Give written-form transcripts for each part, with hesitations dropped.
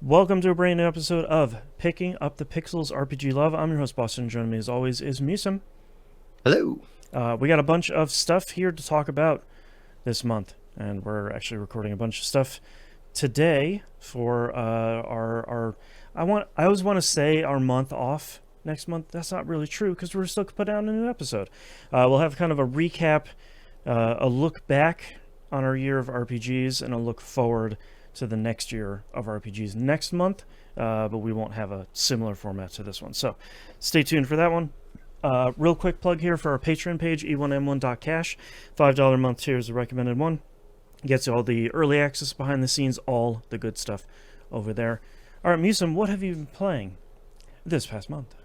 Welcome to a brand new episode of Picking Up the Pixels RPG Love. I'm your host, Boston. Joining me as always is Musim. Hello. We got a bunch of stuff here to talk about this month, and we're actually recording a bunch of stuff today for our I always want to say our month off next month. That's not really true because we're still put out a new episode. We'll have kind of a recap, a look back on our year of RPGs, and a look forward to the next year of RPGs next month, but we won't have a similar format to this one. So stay tuned for that one. Real quick plug here for our Patreon page, e1m1.cash. $5 a month tier is the recommended one. Gets you all the early access, behind the scenes, all the good stuff over there. All right, Musim, what have you been playing this past month?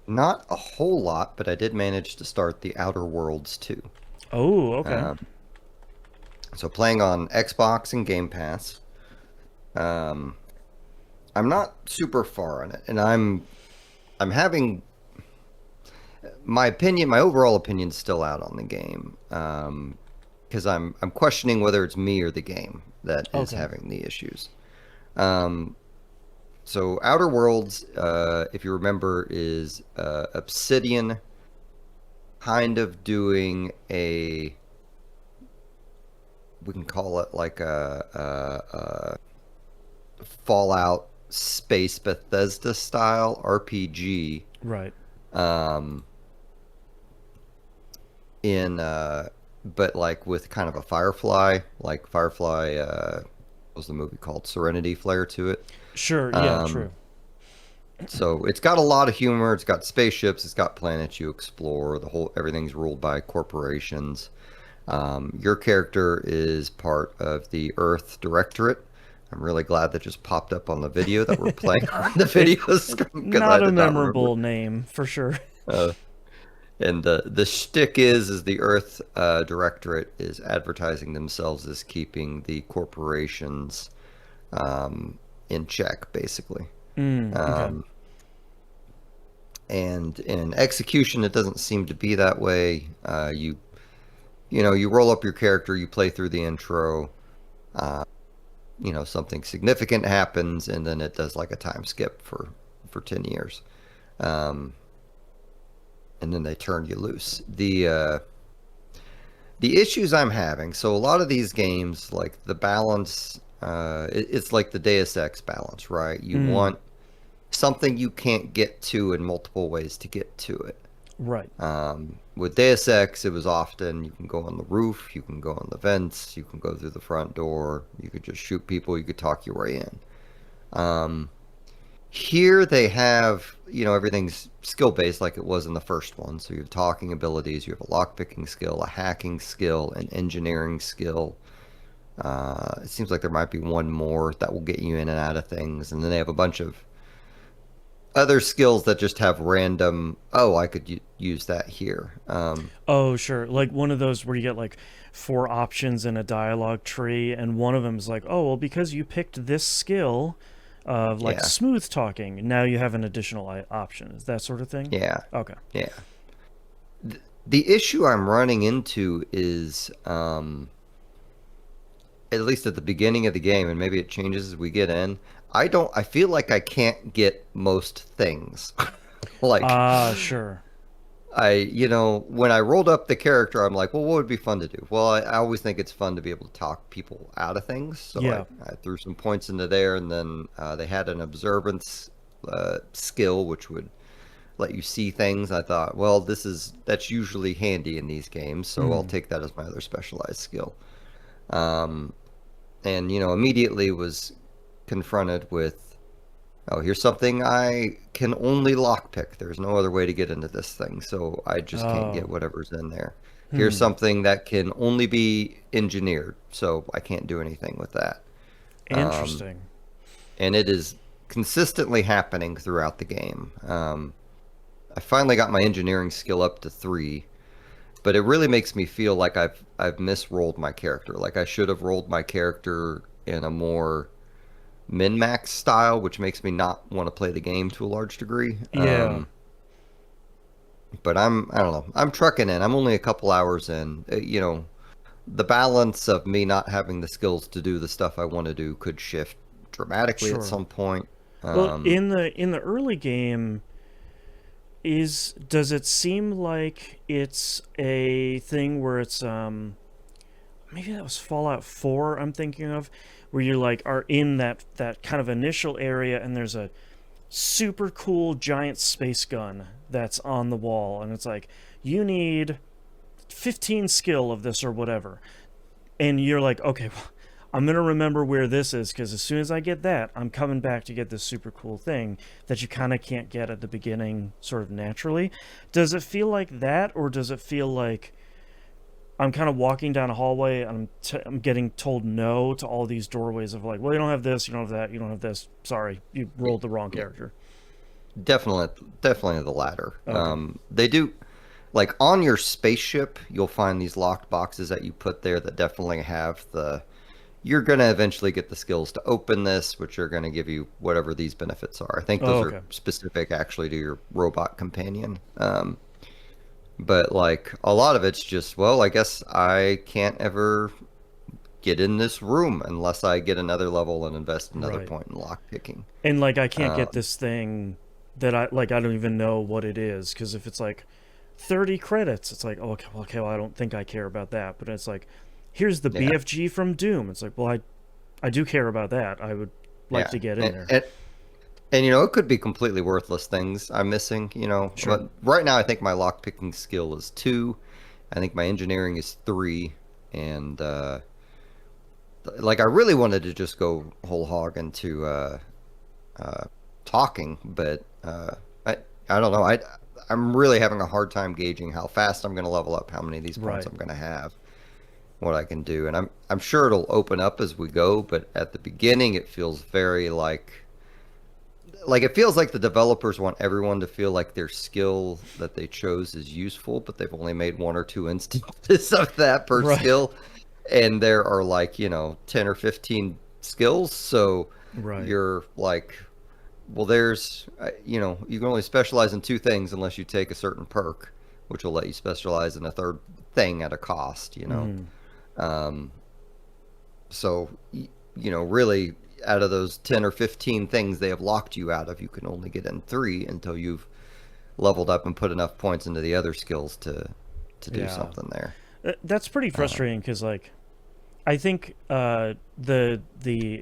Not a whole lot, but I did manage to start the Outer Worlds 2. Oh, okay. So playing on Xbox and Game Pass. I'm not super far on it, and I'm having my overall opinion's still out on the game. Because I'm questioning whether it's me or the game that is having the issues. So Outer Worlds, if you remember, is Obsidian kind of doing we can call it like a Fallout space Bethesda style RPG. Right. But like with kind of a Firefly, what was the movie called? Serenity flair to it. Sure, yeah, true. So it's got a lot of humor. It's got spaceships. It's got planets you explore. Everything's ruled by corporations. Your character is part of the Earth Directorate. I'm really glad that just popped up on the video that we're playing on the video screen. Not a memorable name, for sure. And the shtick is the Earth Directorate is advertising themselves as keeping the corporations in check, basically. Okay. And in execution, it doesn't seem to be that way. You roll up your character, you play through the intro, something significant happens, and then it does like a time skip for 10 years. And then they turn you loose. The issues I'm having, so a lot of these games, like the balance, it's like the Deus Ex balance, right? You want something you can't get to in multiple ways to get to it. Right. With Deus Ex, it was often you can go on the roof, you can go on the vents, you can go through the front door, you could just shoot people, you could talk your way in. Here they have, everything's skill-based like it was in the first one. So you have talking abilities, you have a lockpicking skill, a hacking skill, an engineering skill. It seems like there might be one more that will get you in and out of things. And then they have a bunch of other skills that just have random, I could use that here. Oh, sure. Like one of those where you get like 4 options in a dialogue tree, and one of them is like, oh, well, because you picked this skill of like smooth talking, now you have an additional option. Is that sort of thing? Yeah. Okay. Yeah. The issue I'm running into is, at least at the beginning of the game, and maybe it changes as we get in, I feel like I can't get most things. Sure. When I rolled up the character, I'm like, well, what would be fun to do? Well, I always think it's fun to be able to talk people out of things. So I threw some points into there, and then they had an observance skill, which would let you see things. I thought, well, that's usually handy in these games, so I'll take that as my other specialized skill. And immediately was confronted with, here's something I can only lockpick. There's no other way to get into this thing, so I just can't get whatever's in there. Here's something that can only be engineered, so I can't do anything with that. Interesting. And it is consistently happening throughout the game. I finally got my engineering skill up to 3, but it really makes me feel like I've misrolled my character. Like I should have rolled my character in a more min-max style, which makes me not want to play the game to a large degree. Yeah. But I don't know. I'm trucking in. I'm only a couple hours in. The balance of me not having the skills to do the stuff I want to do could shift dramatically at Sure. some point. Well, Um, in the early game, does it seem like it's a thing where it's maybe that was Fallout 4 I'm thinking of, where you're like are in that kind of initial area and there's a super cool giant space gun that's on the wall and it's like you need 15 skill of this or whatever. And you're like, okay, well, I'm gonna remember where this is because as soon as I get that, I'm coming back to get this super cool thing that you kind of can't get at the beginning, sort of naturally. Does it feel like that, or does it feel like I'm kind of walking down a hallway and I'm getting told no to all these doorways of like, well, you don't have this, you don't have that, you don't have this. Sorry, you rolled the wrong yeah, character. definitely the latter. Okay. They do like on your spaceship, you'll find these locked boxes that you put there that definitely have the you're going to eventually get the skills to open this, which are going to give you whatever these benefits are. I think Oh, those are okay. specific actually to your robot companion. But like a lot of it's just, well, I guess I can't ever get in this room unless I get another level and invest another Right. point in lock picking. And like I can't get Um, this thing that I don't even know what it is because if it's like 30 credits, it's like, oh, okay, well, I don't think I care about that. But it's like, here's the yeah, BFG from Doom. It's like, well, I do care about that. I would like yeah. to get in there. And it could be completely worthless things I'm missing, Sure. But right now I think my lock picking skill is 2. I think my engineering is 3. And like I really wanted to just go whole hog into uh, talking, but I don't know. I'm really having a hard time gauging how fast I'm going to level up, how many of these points Right. I'm going to have, what I can do, and I'm sure it'll open up as we go. But at the beginning, it feels very like it feels like the developers want everyone to feel like their skill that they chose is useful, but they've only made 1 or 2 instances of that per Right. skill, and there are like 10 or 15 skills, so Right. you're like, well, there's you can only specialize in 2 things unless you take a certain perk, which will let you specialize in a third thing at a cost. Mm-hmm. Um, so really, out of those 10 or 15 things they have locked you out of, you can only get in 3 until you've leveled up and put enough points into the other skills to do Yeah. something there. That's pretty Uh, frustrating because like I think the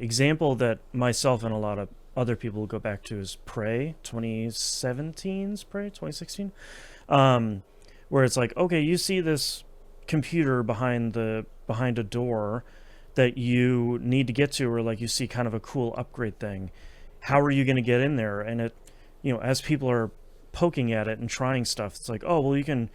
example that myself and a lot of other people go back to is Prey 2017's Prey 2016, um, where it's like okay, you see this computer behind a door that you need to get to, or like you see kind of a cool upgrade thing. How are you going to get in there? And it, as people are poking at it and trying stuff, it's like oh well, you can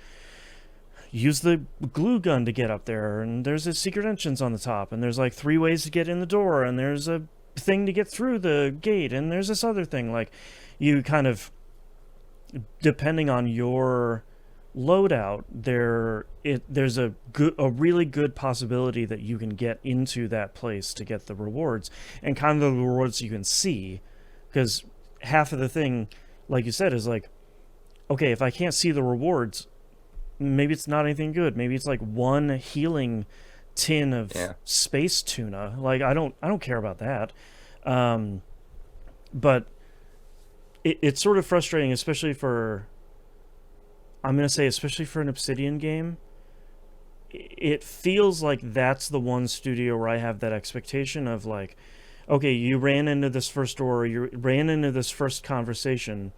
use the glue gun to get up there and there's a secret entrance on the top and there's like 3 ways to get in the door and there's a thing to get through the gate and there's this other thing like you kind of depending on your loadout there's a really good possibility that you can get into that place to get the rewards and kind of the rewards you can see because half of the thing like you said is like okay if I can't see the rewards maybe it's not anything good. Maybe it's like one healing tin of yeah, space tuna. Like I don't care about that. Um, but it's sort of frustrating, especially for I'm gonna say especially for an Obsidian game. It feels like that's the one studio where I have that expectation of like, okay, you ran into this first door, you ran into this first conversation,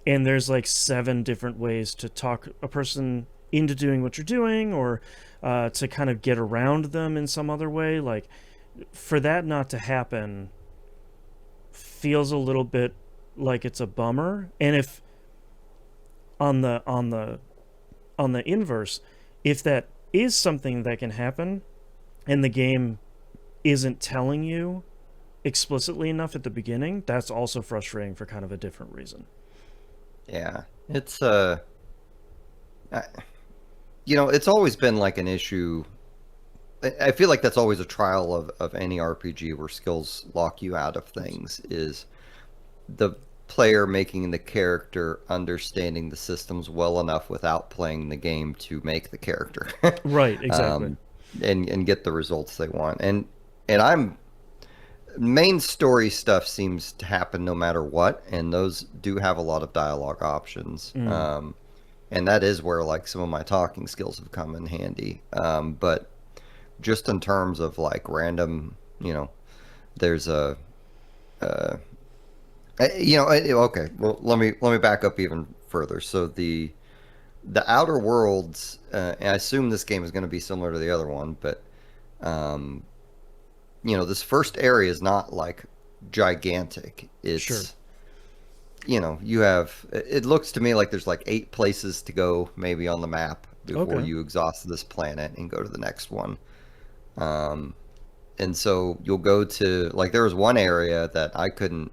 and there's like 7 different ways to talk a person into doing what you're doing or to kind of get around them in some other way like for that not to happen feels a little bit like it's a bummer and if on the inverse if that is something that can happen and the game isn't telling you explicitly enough at the beginning that's also frustrating for kind of a different reason. yeah. It's I- it's always been like an issue. I feel like that's always a trial of any RPG where skills lock you out of things is the player making the character understanding the systems well enough without playing the game to make the character Right, exactly. um, and get the results they want. And I'm main story stuff seems to happen no matter what, and those do have a lot of dialogue options. Mm, And that is where like some of my talking skills have come in handy. But just in terms of like random, there's uh, okay. Well, let me back up even further. So the Outer Worlds, and I assume this game is going to be similar to the other one, but um, this first area is not like gigantic. sure. It's you have. It looks to me like there's like 8 places to go maybe on the map before Okay. you exhaust this planet and go to the next one. Um, and so you'll go to like there was one area that I couldn't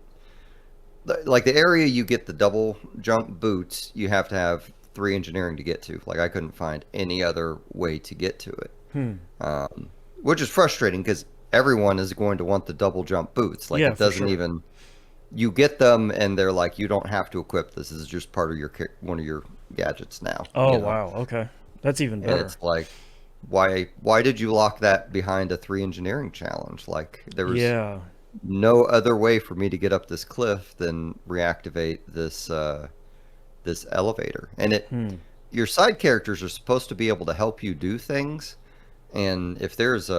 like the area you get the double jump boots. You have to have 3 engineering to get to. Like I couldn't find any other way to get to it, Hmm. um, which is frustrating because everyone is going to want the double jump boots. Like Yeah, it for doesn't sure. even you get them and they're like you don't have to equip this. This is just part of your one of your gadgets now. Oh, wow. Okay. That's even And better. it's like why did you lock that behind a 3 engineering challenge? Like there was Yeah. no other way for me to get up this cliff than reactivate this elevator. And Hmm. your side characters are supposed to be able to help you do things. And if there's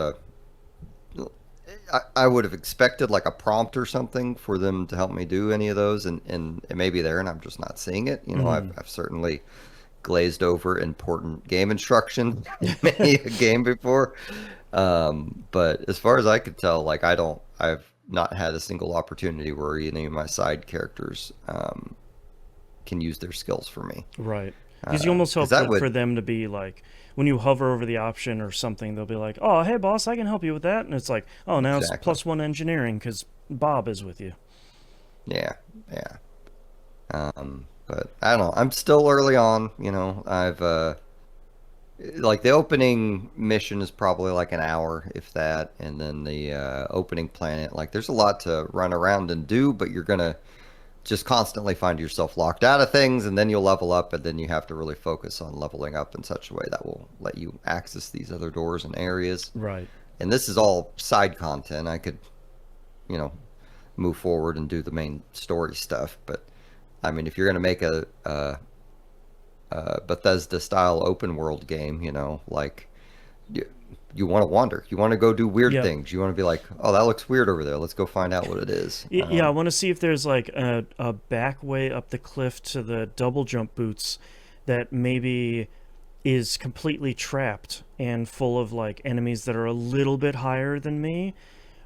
I would have expected like a prompt or something for them to help me do any of those, and it may be there, and I'm just not seeing it. Hmm. I've certainly glazed over important game instruction in many a game before. But as far as I could tell, like I've not had a single opportunity where any of my side characters can use their skills for me. Right. Because you almost Because hope that for would them to be like, when you hover over the option or something, they'll be like, oh, hey, boss, I can help you with that. And it's like, oh, now it's exactly, +1 engineering because Bob is with you. yeah, yeah. But I don't know. I'm still early on. I've like the opening mission is probably like an hour, if that, and then the opening planet. Like there's a lot to run around and do, but you're gonna just constantly find yourself locked out of things, and then you'll level up, and then you have to really focus on leveling up in such a way that will let you access these other doors and areas. Right. And this is all side content. I could, you know, move forward and do the main story stuff, but I mean, if you're going to make a Bethesda style open world game, like you, you want to wander, you want to go do weird Yeah. things, you want to be like, oh, that looks weird over there. Let's go find out what it is. Yeah, I want to see if there's like a back way up the cliff to the double jump boots that maybe is completely trapped and full of like enemies that are a little bit higher than me,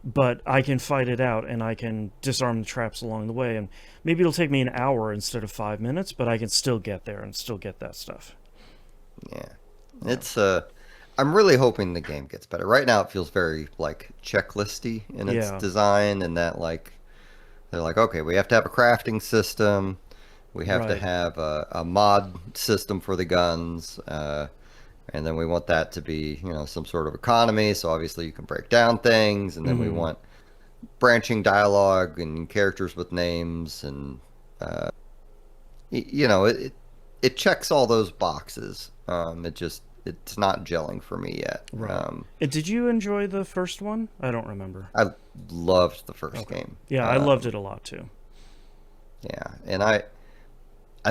but I can fight it out and I can disarm the traps along the way. And maybe it'll take me an hour instead of 5 minutes, but I can still get there and still get that stuff. Yeah, Yeah. it's I'm really hoping the game gets better. Right now, it feels very like checklisty in its Yeah. design, and that like they're like, okay, we have to have a crafting system, we have to Right. have a mod system for the guns, and then we want that to be, some sort of economy. So obviously you can break down things, and then we Hmm. want branching dialogue and characters with names, and uh, it checks all those boxes. It's not gelling for me yet. Right. And did you enjoy the first one? I don't remember. I loved the first Okay. game. Yeah, I loved it a lot too. Yeah, and I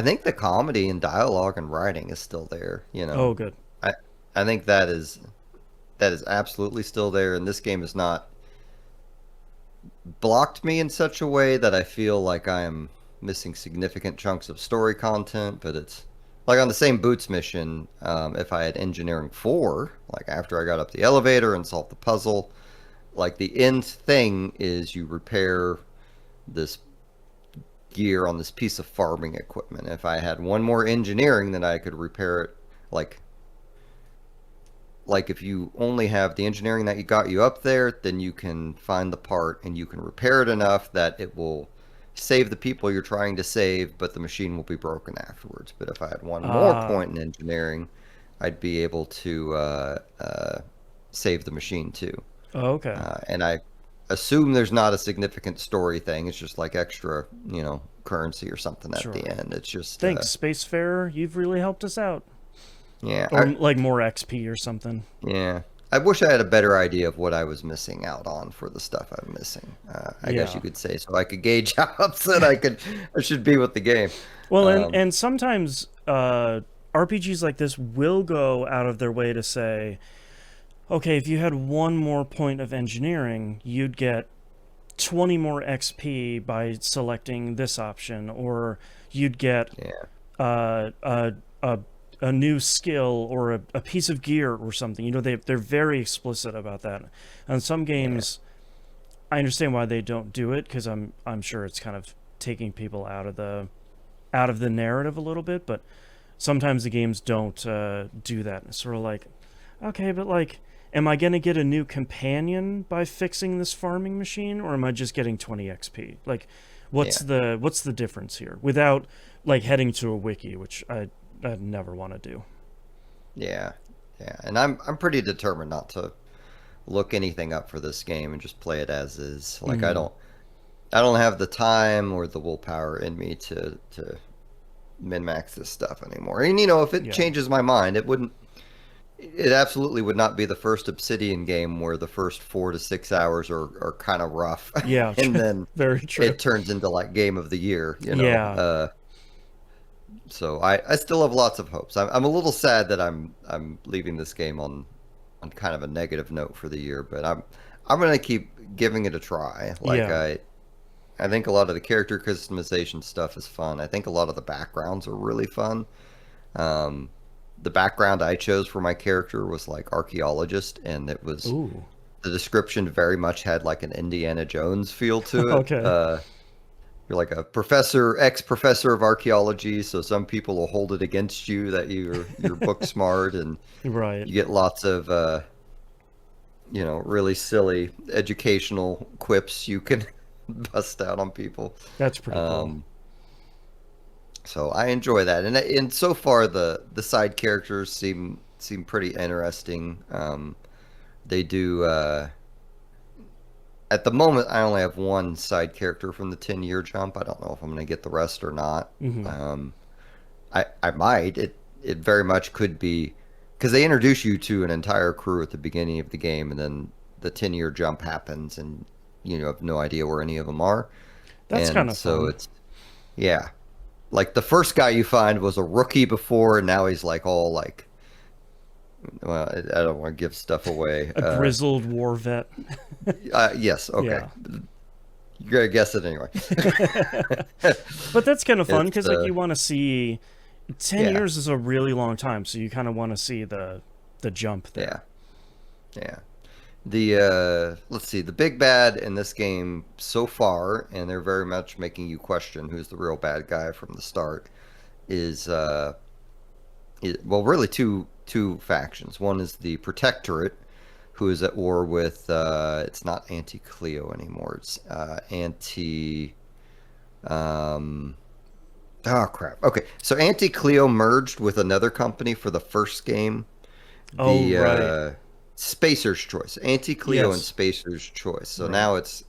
think the comedy and dialogue and writing is still there. Oh, good. I I think that is absolutely still there, and this game has not blocked me in such a way that I feel like I am missing significant chunks of story content. But it's like on the same Boots mission, if I had Engineering 4, like after I got up the elevator and solved the puzzle, like the end thing is you repair this gear on this piece of farming equipment. If I had one more engineering, then I could repair it. Like if you only have the engineering that you got you up there, then you can find the part and you can repair it enough that it will save the people you're trying to save, but the machine will be broken afterwards. But if I had one more Ah. point in engineering, I'd be able to save the machine too. Okay. And I assume there's not a significant story thing. It's just like extra, currency or something at the Sure. end. It's just, Thanks, Spacefarer. You've really helped us out. yeah, Or like more XP or something. yeah. I wish I had a better idea of what I was missing out on for the stuff I'm missing. I guess you Yeah. could say, so I could gauge how upset I should be with the game. Well, Um, and sometimes RPGs like this will go out of their way to say, okay, if you had one more point of engineering, you'd get 20 more XP by selecting this option, or you'd get yeah, uh, a, a, a new skill or a piece of gear or something. You know, they're very explicit about that. And some yeah, games, I understand why they don't do it, because I'm sure it's kind of taking people out of the narrative a little bit. But sometimes the games don't do that. It's sort of like, okay, but like, am I gonna get a new companion by fixing this farming machine, or am I just getting 20 XP? Like, yeah, what's the difference here? Without like heading to a wiki, which I'd never want to do. yeah, yeah. And I'm pretty determined not to look anything up for this game and just play it as is. Like Mm, I don't have the time or the willpower in me to min max this stuff anymore. And if it yeah, changes my mind, it absolutely would not be the first Obsidian game where the first 4 to 6 hours are kind of rough, yeah, and then very true. it turns into like game of the year. Yeah, So I still have lots of hopes. I'm a little sad that I'm leaving this game on kind of a negative note for the year, but I'm gonna keep giving it a try. Like yeah. I think a lot of the character customization stuff is fun. I think a lot of the backgrounds are really fun. Um, the background I chose for my character was like archaeologist, and Ooh, the description very much had like an Indiana Jones feel to it. okay, You're like a professor, ex-professor of archaeology, so some people will hold it against you that you're book smart, and right. you get lots of really silly educational quips you can bust out on people. That's pretty cool. Um, so I enjoy that, and so far the side characters seem pretty interesting. They do. At the moment, I only have one side character from the 10-year jump. I don't know if I'm going to get the rest or not. Hmm. I might. It very much could be because they introduce you to an entire crew at the beginning of the game, and then the 10-year jump happens, and you have no idea where any of them are. That's kind And of so fun. it's yeah, like the first guy you find was a rookie before, and now he's like all like, well, I don't want to give stuff away. A grizzled war vet. Yes, okay, Yeah. you're gonna guess it anyway. But that's kind of fun It's because like you want to see 10 yeah, years is a really long time, so you kind of want to see the jump yeah, there. yeah. The let's see, the big bad in this game so far, and they're very much making you question who's the real bad guy from the start, is well, really two factions. One is the Protectorate, who is at war with it's not anti Cleo anymore. It's anti um oh crap. Okay, so anti Cleo merged with another company for the first game, Oh, the right. Spacer's Choice, anti Cleo and Yes. Spacer's Choice. So Right. now it's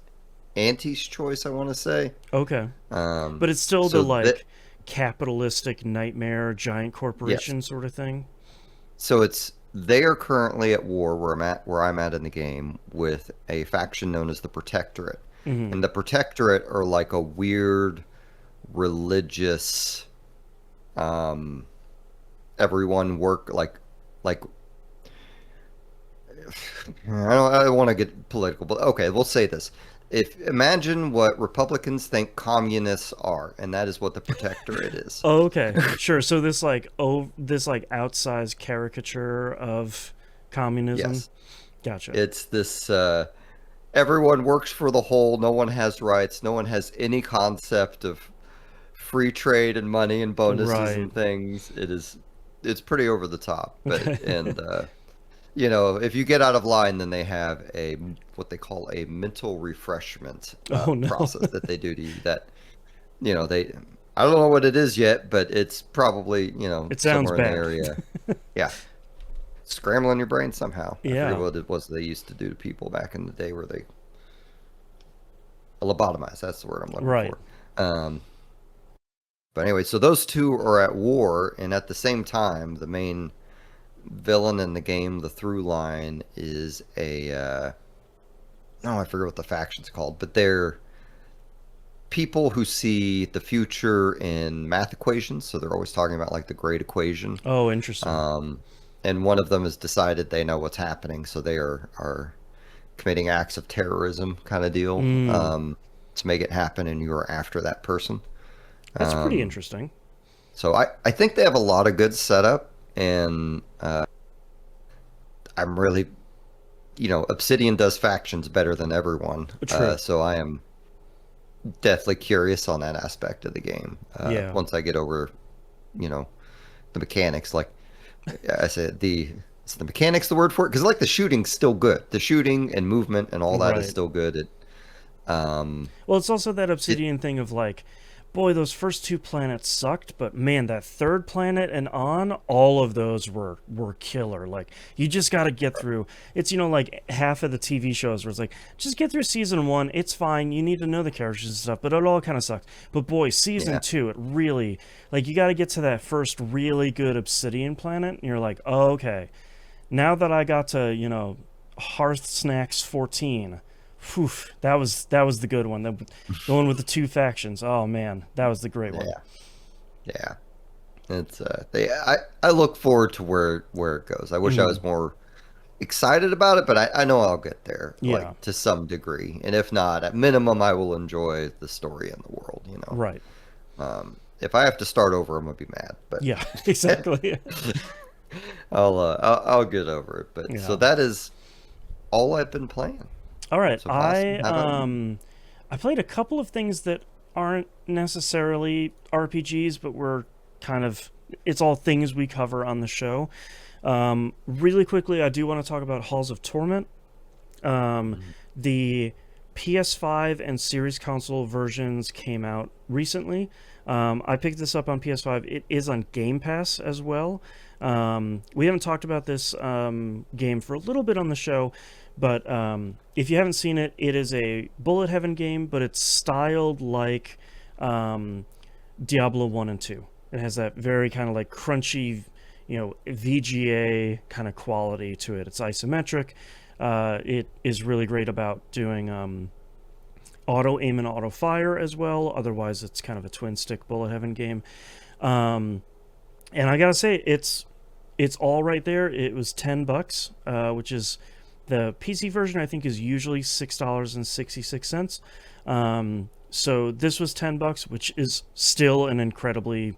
Anti's Choice, I want to say. Okay. Um, But it's still the so that like capitalistic nightmare giant yes, corporation sort of thing. so it's they are currently at war where I'm at in the game with a faction known as the Protectorate, Hmm. and the Protectorate are like a weird religious. Um, everyone work like I don't want to get political, but okay, we'll say this. If imagine what Republicans think communists are, and that is what the Protectorate is. Oh, okay. Sure. So this like outsized caricature of communism. Yes, Gotcha. it's this. Everyone works for the whole. No one has rights. No one has any concept of free trade and money and bonuses Right. and things. It's pretty over the top, but and if you get out of line, then they have a what they call a mental refreshment Oh no. process that they do to you. That they I don't know what it is yet, but it's probably It sounds somewhere in the bad. area. Yeah, scrambling your brain somehow. I forget Yeah. what it was they used to do to people back in the day where they lobotomize. That's the word I'm looking Right. for. Um, but anyway, so those two are at war, and at the same time, villain in the game, the through line is oh, I forget what the faction's called, but they're people who see the future in math equations. So they're always talking about like the great equation. Oh, interesting. Um, and one of them has decided they know what's happening, so they are committing acts of terrorism kind of deal, Mm, to make it happen, and you're after that person. that's pretty Um, interesting. so I think they have a lot of good setup, and I'm really, Obsidian does factions better than everyone. True. So I am definitely curious on that aspect of the game. Yeah. Once I get over, you know, the mechanics, like I said, is the mechanics the word for it? Because like the shooting's still good. The shooting and movement and all that is Right. still good. Um, Well, it's also that it, Obsidian thing of like, boy, those first two planets sucked, but man, that third planet and on, all of those were killer. Like, you just got to get through. It's like half of the TV shows where it's like, just get through season one. It's fine. You need to know the characters and stuff, but it all kind of sucks. But boy, season yeah, two, it really like you got to get to that first really good Obsidian planet, and you're like, oh, okay, now that I got to Hearth Snacks 14. Whew, that was the good one. The one with the two factions. Oh man, that was the great one. yeah, yeah. It's I look forward to where it goes. I wish I Hmm. was more excited about it, but I know I'll get there, Yeah, like to some degree. And if not, at minimum, I will enjoy the story and the world. right. If I have to start over, I'm gonna be mad, but Yeah, exactly. I'll get over it. But so Yeah. that is all I've been playing. All right. So awesome. How about you? I played a couple of things that aren't necessarily RPGs, but were kind of it's all things we cover on the show. Really quickly, I do want to talk about Halls of Torment. Um, Mhm. the PS5 and Series console versions came out recently. I picked this up on PS5. It is on Game Pass as well. We haven't talked about this game for a little bit on the show, but if you haven't seen it, it is a bullet heaven game, but it's styled like um, Diablo 1 and 2. It has that very kind of like crunchy, VGA kind of quality to it. It's isometric. It is really great about doing auto aim and auto fire as well. Otherwise, it's kind of a twin stick bullet heaven game. Um, and I gotta say, it's all right there. It was $10, which is the PC version. I think is usually $6.66. So this was $10, which is still an incredibly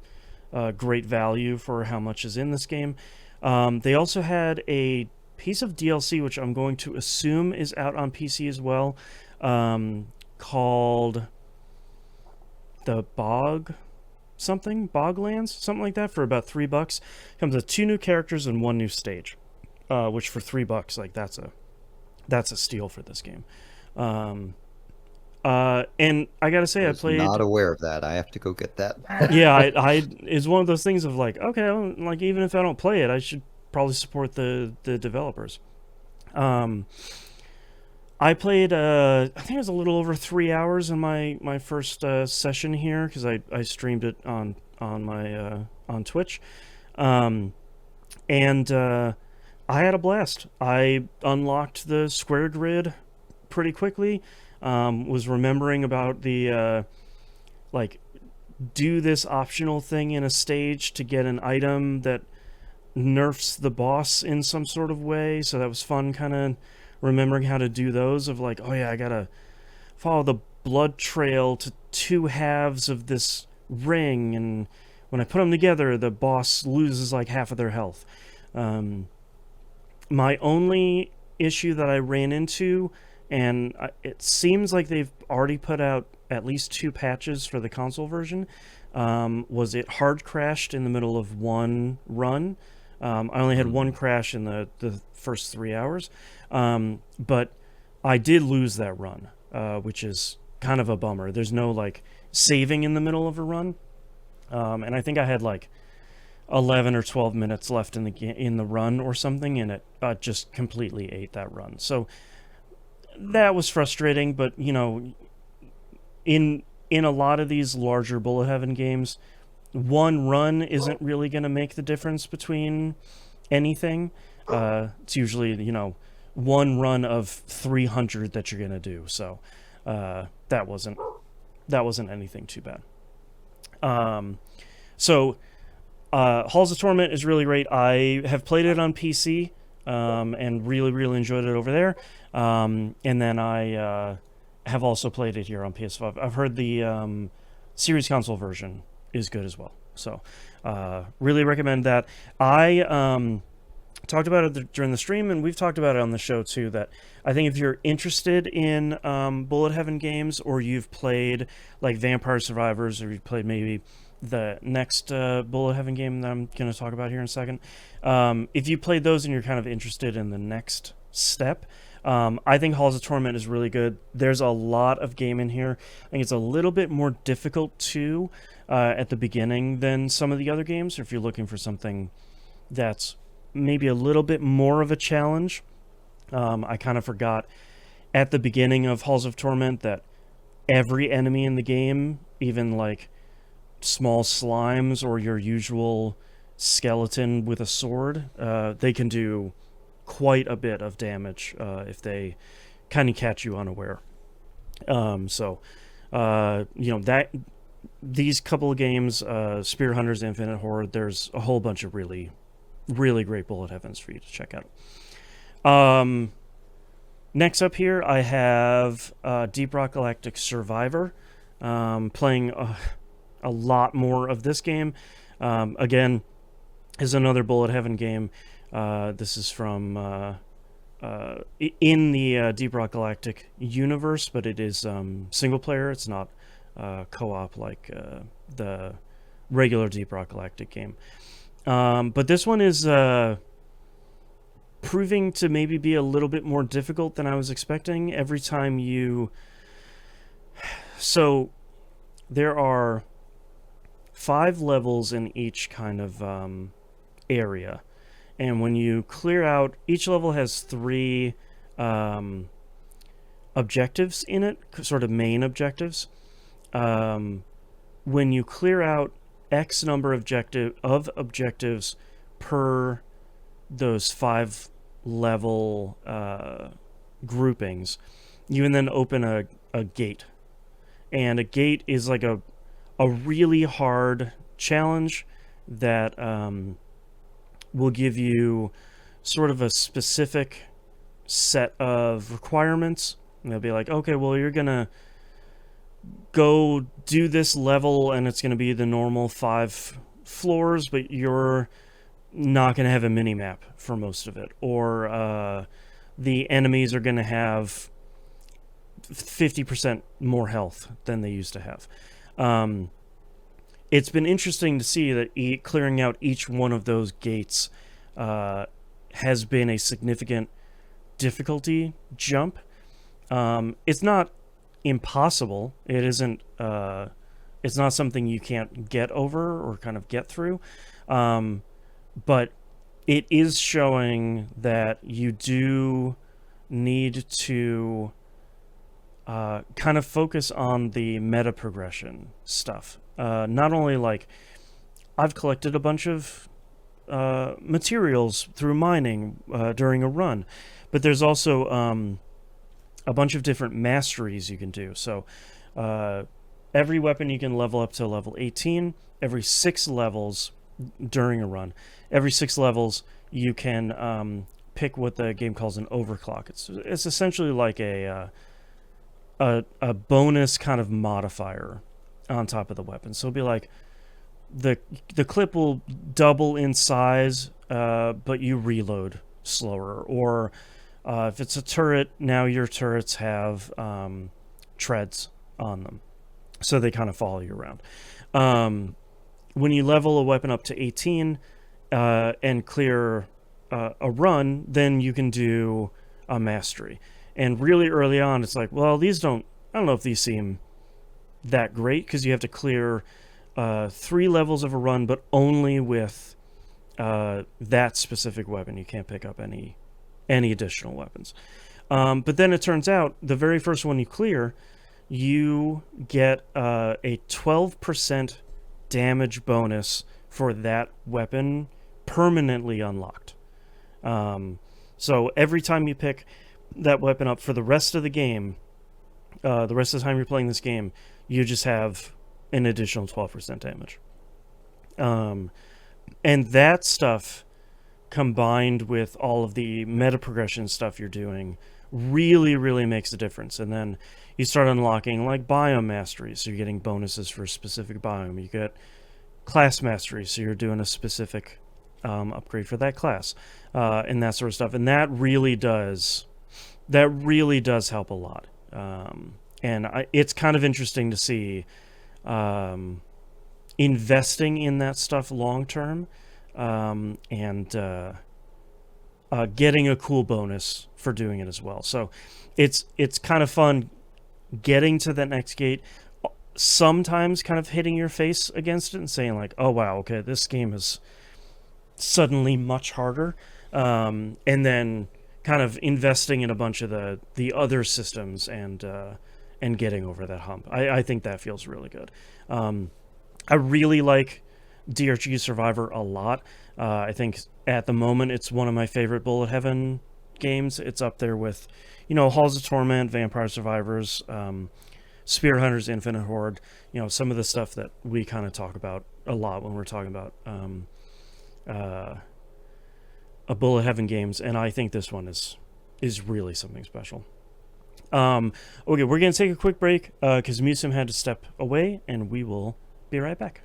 great value for how much is in this game. They also had a piece of DLC, which I'm going to assume is out on PC as well, called the Boglands, something like that, for about $3. Comes with 2 new characters and 1 new stage, which for $3, like that's a steal for this game. Um, and I gotta say, I Was not played. aware of that. I have to go get that. Yeah, I is one of those things of like, okay, well, like even if I don't play it, I should probably support the developers. Um, I played, I think it was a little over 3 hours in my first session here because I streamed it on my on Twitch, um, and I had a blast. I unlocked the square grid pretty quickly. Was remembering about the like do this optional thing in a stage to get an item that nerfs the boss in some sort of way. So that was fun, kind of remembering how to do those. Of like, oh yeah, I gotta follow the blood trail to 2 halves of this ring, and when I put them together, the boss loses like half of their health. Um, my only issue that I ran into, and it seems like they've already put out at least 2 patches for the console version, was it hard crashed in the middle of one run. I only had one Mm. crash in the first 3 hours, but I did lose that run, which is kind of a bummer. There's no like saving in the middle of a run, and I think I had like 11 or 12 minutes left in the run or something, and it just completely ate that run. So that was frustrating, but in a lot of these larger bullet heaven games, one run isn't really going to make the difference between anything. It's usually, one run of 300 that you're gonna do. So that wasn't anything too bad. So Halls of Torment is really great. I have played it on PC and really, really enjoyed it over there. And then I have also played it here on PS5. I've heard the Series console version is good as well. So really recommend that. I talked about it during the stream, and we've talked about it on the show too, that I think if you're interested in bullet heaven games, or you've played like Vampire Survivors, or you've played maybe the next bullet heaven game that I'm going to talk about here in a second, if you played those and you're kind of interested in the next step, I think Halls of Torment is really good. There's a lot of game in here. I think it's a little bit more difficult too at the beginning than some of the other games, or if you're looking for something that's maybe a little bit more of a challenge. I kind of forgot at the beginning of Halls of Torment that every enemy in the game, even like small slimes or your usual skeleton with a sword, they can do quite a bit of damage if they kind of catch you unaware. That these couple of games, Spear Hunters, Infinite Horde, there's a whole bunch of really, really great bullet heavens for you to check out. Next up here, I have Deep Rock Galactic Survivor. Playing a lot more of this game. Again, is another bullet heaven game. This is from in the Deep Rock Galactic universe, but it is single player. It's not co-op like the regular Deep Rock Galactic game. But this one is proving to maybe be a little bit more difficult than I was expecting. Every time you... So, there are 5 levels in each kind of area. And when you clear out... Each level has 3 objectives in it, sort of main objectives. When you clear out X number of objectives per those 5 level groupings, you can then open a gate. And a gate is like a really hard challenge that will give you sort of a specific set of requirements. And they'll be like, okay, well, you're going to go do this level and it's going to be the normal 5 floors, but you're not going to have a mini map for most of it. Or the enemies are going to have 50% more health than they used to have. It's been interesting to see that clearing out each one of those gates has been a significant difficulty jump. It's not impossible. It isn't. It's not something you can't get over or kind of get through. But it is showing that you do need to kind of focus on the meta progression stuff. Not only like I've collected a bunch of materials through mining during a run, but there's also a bunch of different masteries you can do. So every weapon you can level up to level 18. Every 6 levels during a run. Every 6 levels you can pick what the game calls an overclock. It's essentially like a bonus kind of modifier on top of the weapon. So it'll be like the clip will double in size, but you reload slower. Or if it's a turret, now your turrets have treads on them, so they kind of follow you around. When you level a weapon up to 18 and clear a run, then you can do a mastery. And really early on, it's like, well, I don't know if these seem that great, because you have to clear 3 levels of a run, but only with that specific weapon. You can't pick up any additional weapons. But then it turns out the very first one you clear, you get a 12% damage bonus for that weapon permanently unlocked. So every time you pick that weapon up for the rest of the game, the rest of the time you're playing this game, you just have an additional 12% damage. And that stuff, combined with all of the meta progression stuff you're doing, really, really makes a difference. And then you start unlocking like biome mastery, so you're getting bonuses for a specific biome. You get class mastery, so you're doing a specific upgrade for that class, and that sort of stuff. And that really does help a lot. It's kind of interesting to see investing in that stuff long term, and getting a cool bonus for doing it as well. So it's kind of fun getting to that next gate, sometimes kind of hitting your face against it and saying like, oh wow, okay, this game is suddenly much harder, and then kind of investing in a bunch of the other systems and getting over that hump. I think that feels really good. I really like DRG Survivor a lot. I think at the moment it's one of my favorite Bullet Heaven games. It's up there with, Halls of Torment, Vampire Survivors, Spear Hunters, Infinite Horde. Some of the stuff that we kind of talk about a lot when we're talking about a Bullet Heaven games, and I think this one is really something special. Okay, we're gonna take a quick break because Musim had to step away, and we will be right back.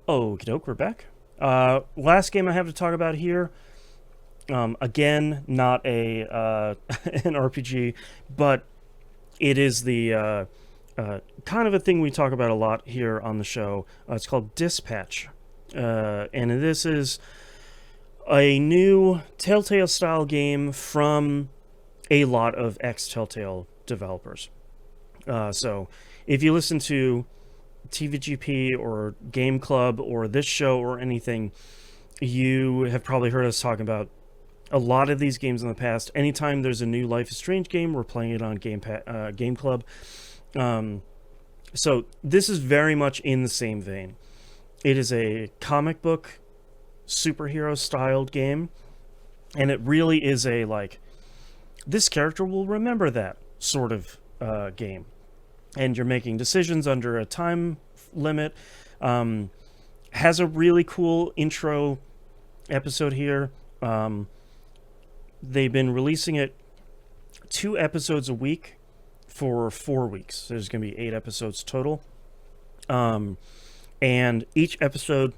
Okie doke, we're back. Last game I have to talk about here. Again, not a an RPG, but it is the kind of a thing we talk about a lot here on the show. It's called Dispatch, and this is a new Telltale style game from a lot of ex-Telltale developers. So if you listen to TVGP or Game Club or this show or anything, you have probably heard us talking about a lot of these games in the past. Anytime there's a new Life is Strange game, we're playing it on Game Club. So this is very much in the same vein. It is a comic book superhero styled game, and it really is a like, this character will remember that sort of game, and you're making decisions under a time limit. Has a really cool intro episode here. They've been releasing it 2 episodes a week for 4 weeks. There's going to be 8 episodes total. And each episode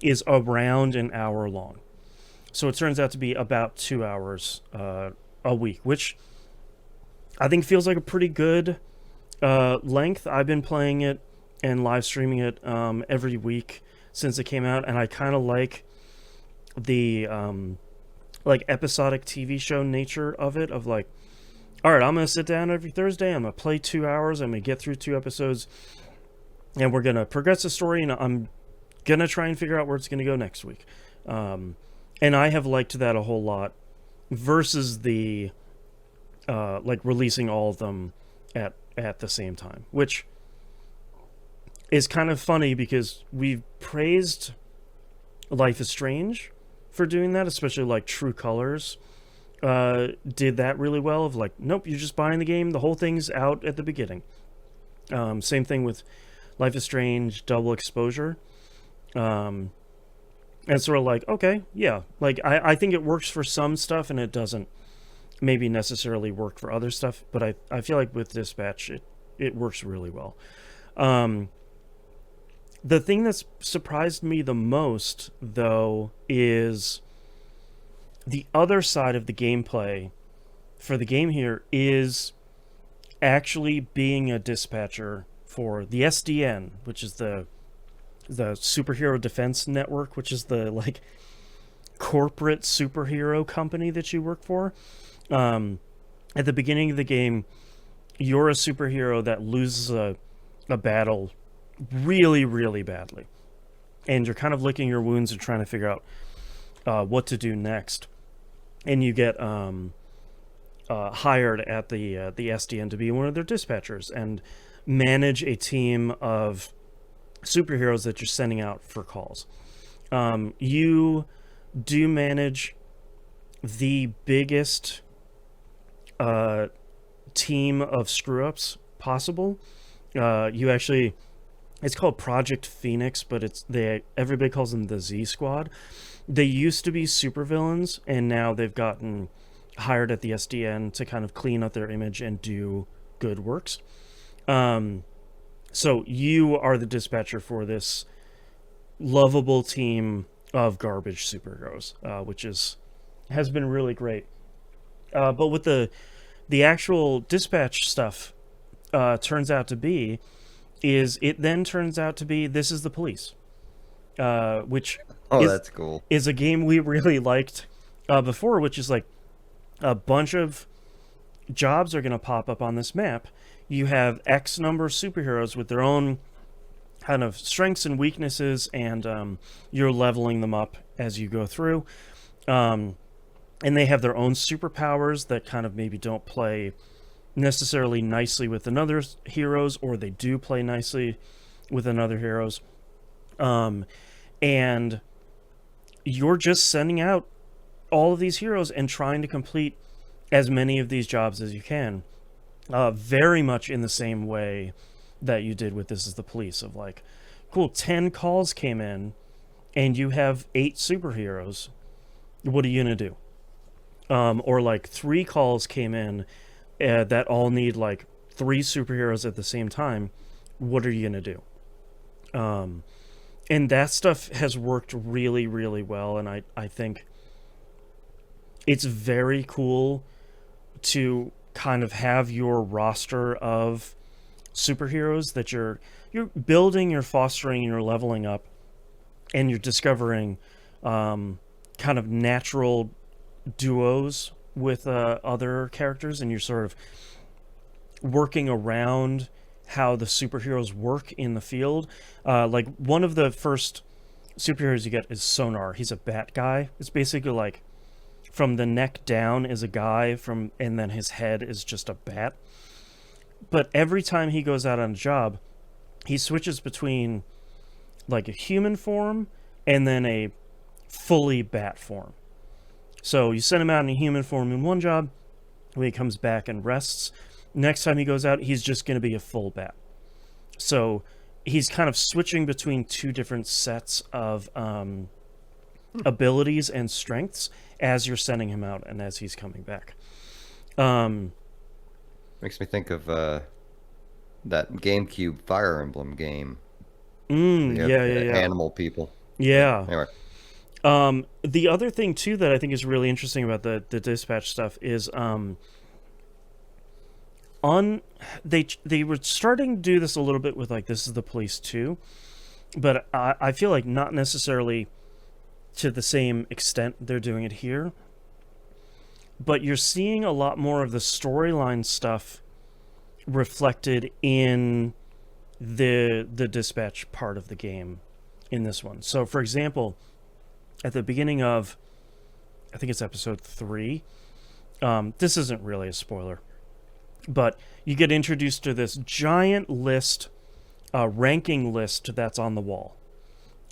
is around an hour long. So it turns out to be about 2 hours a week, which I think feels like a pretty good length. I've been playing it and live streaming it every week since it came out, and I kind of like the like episodic TV show nature of it, of like, all right, I'm going to sit down every Thursday, I'm going to play 2 hours, I'm going to get through 2 episodes, and we're going to progress the story, and I'm going to try and figure out where it's going to go next week. And I have liked that a whole lot versus the like releasing all of them at the same time, which is kind of funny because we've praised Life is Strange for doing that, especially like True Colors did that really well, of like, nope, you're just buying the game, the whole thing's out at the beginning. Same thing with Life is Strange Double Exposure. And sort of like, okay, yeah, like I think it works for some stuff and it doesn't maybe necessarily work for other stuff, but I feel like with Dispatch it works really well. The thing that's surprised me the most, though, is the other side of the gameplay for the game here is actually being a dispatcher for the SDN, which is the Superhero Defense Network, which is the like corporate superhero company that you work for. At the beginning of the game, you're a superhero that loses a battle really, really badly, and you're kind of licking your wounds and trying to figure out what to do next. And you get hired at the SDN to be one of their dispatchers and manage a team of superheroes that you're sending out for calls. You do manage the biggest team of screw-ups possible. You actually, it's called Project Phoenix, but everybody calls them the Z Squad. They used to be supervillains, and now they've gotten hired at the SDN to kind of clean up their image and do good works. So you are the dispatcher for this lovable team of garbage superheroes, which has been really great. But with the actual dispatch stuff turns out to be is it then turns out to be this is the police, which that's cool. Is a game we really liked before, which is like a bunch of jobs are going to pop up on this map. You have X number of superheroes with their own kind of strengths and weaknesses, and you're leveling them up as you go through. And they have their own superpowers that kind of maybe don't play necessarily nicely with another heroes, or they do play nicely with another heroes. And you're just sending out all of these heroes and trying to complete as many of these jobs as you can. Very much in the same way that you did with This Is the Police, of like, cool, 10 calls came in and you have 8 superheroes. What are you going to do? Or like 3 calls came in that all need like 3 superheroes at the same time. What are you going to do? And that stuff has worked really, really well. And I think it's very cool to kind of have your roster of superheroes that you're building, you're fostering, you're leveling up, and you're discovering kind of natural duos with other characters, and you're sort of working around how the superheroes work in the field. Like one of the first superheroes you get is Sonar. He's a bat guy. It's basically like from the neck down is a guy, and then his head is just a bat. But every time he goes out on a job, he switches between like a human form and then a fully bat form. So you send him out in a human form in one job. When he comes back and rests, next time he goes out, he's just going to be a full bat. So he's kind of switching between 2 different sets of abilities and strengths as you're sending him out and as he's coming back. Makes me think of that GameCube Fire Emblem game. Yeah. Animal people. Yeah. Anyway. The other thing too that I think is really interesting about the dispatch stuff is they were starting to do this a little bit with like This Is the Police too, but I feel like not necessarily to the same extent they're doing it here. But you're seeing a lot more of the storyline stuff reflected in the dispatch part of the game in this one. So, for example, at the beginning of, I think it's episode 3, this isn't really a spoiler, but you get introduced to this giant list, ranking list that's on the wall.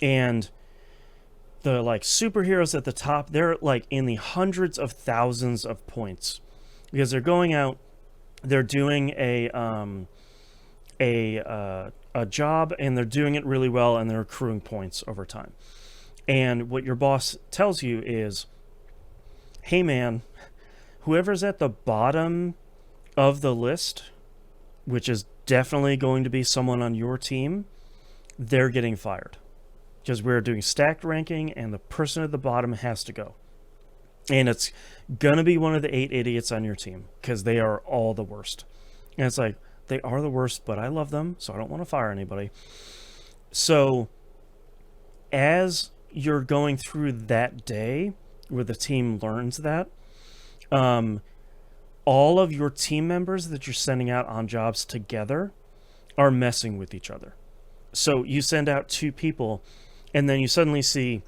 And the like superheroes at the top, they're like in the hundreds of thousands of points because they're going out, they're doing a job, and they're doing it really well, and they're accruing points over time. And what your boss tells you is, hey man, whoever's at the bottom of the list, which is definitely going to be someone on your team, they're getting fired. Because we're doing stacked ranking, and the person at the bottom has to go. And it's going to be one of the 8 idiots on your team, because they are all the worst. And it's like, they are the worst, but I love them, so I don't want to fire anybody. So, as you're going through that day, where the team learns that, all of your team members that you're sending out on jobs together are messing with each other. So, you send out 2 people, and then you suddenly see